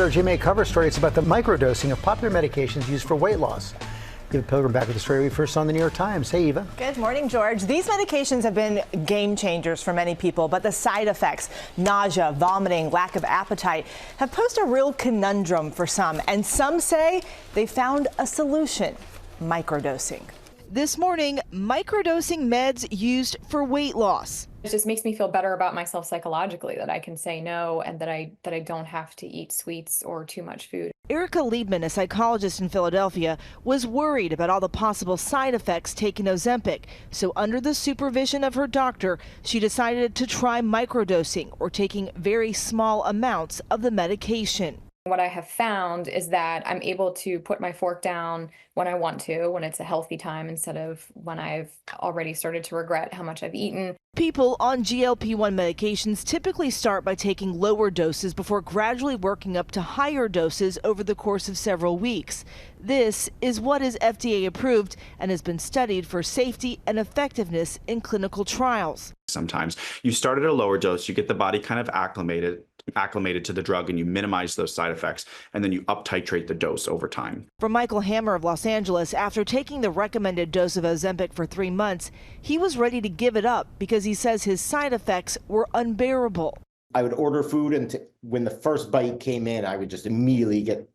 Our GMA cover story, it's about the microdosing of popular medications used for weight loss. Eva Pilgrim back with the story we first saw in the New York Times. Hey, Eva. Good morning, George. These medications have been game changers for many people, but the side effects, nausea, vomiting, lack of appetite, have posed a real conundrum for some. And some say they found a solution: microdosing. This morning, microdosing meds used for weight loss. It just makes me feel better about myself psychologically, that I can say no and that I don't have to eat sweets or too much food. Erica Liebman, a psychologist in Philadelphia, was worried about all the possible side effects taking Ozempic. So under the supervision of her doctor, she decided to try microdosing, or taking very small amounts of the medication. What I have found is that I'm able to put my fork down when I want to, when it's a healthy time, instead of when I've already started to regret how much I've eaten. People on GLP-1 medications typically start by taking lower doses before gradually working up to higher doses over the course of several weeks. This is what is FDA approved and has been studied for safety and effectiveness in clinical trials. Sometimes you start at a lower dose, you get the body kind of acclimated to the drug, and you minimize those side effects, and then you up titrate the dose over time. For Michael Hammer of Los Angeles, after taking the recommended dose of Ozempic for 3 months, he was ready to give it up because he says his side effects were unbearable. I would order food, and when the first bite came in, I would just immediately get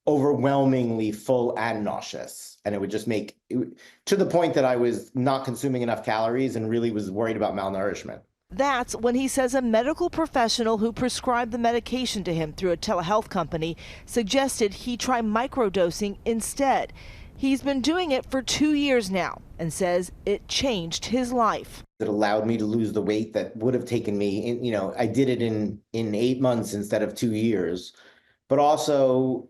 overwhelmingly full and nauseous. And it would just to the point that I was not consuming enough calories and really was worried about malnourishment. That's when he says a medical professional who prescribed the medication to him through a telehealth company suggested he try microdosing instead. He's been doing it for 2 years now and says it changed his life. It allowed me to lose the weight that would have taken me, I did it in 8 months instead of 2 years, but also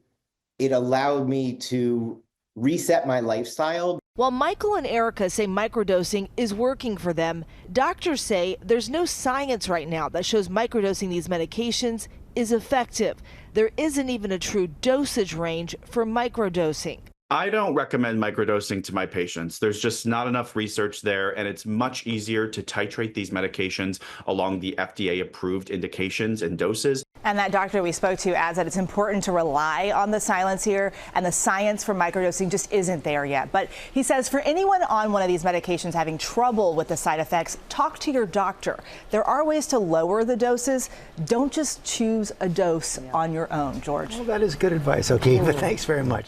it allowed me to reset my lifestyle. While Michael and Erica say microdosing is working for them, doctors say there's no science right now that shows microdosing these medications is effective. There isn't even a true dosage range for microdosing. I don't recommend microdosing to my patients. There's just not enough research there, and it's much easier to titrate these medications along the FDA-approved indications and doses. And that doctor we spoke to adds that it's important to rely on the science here, and the science for microdosing just isn't there yet. But he says for anyone on one of these medications having trouble with the side effects, talk to your doctor. There are ways to lower the doses. Don't just choose a dose on your own, George. Well, that is good advice. Okay, but thanks very much.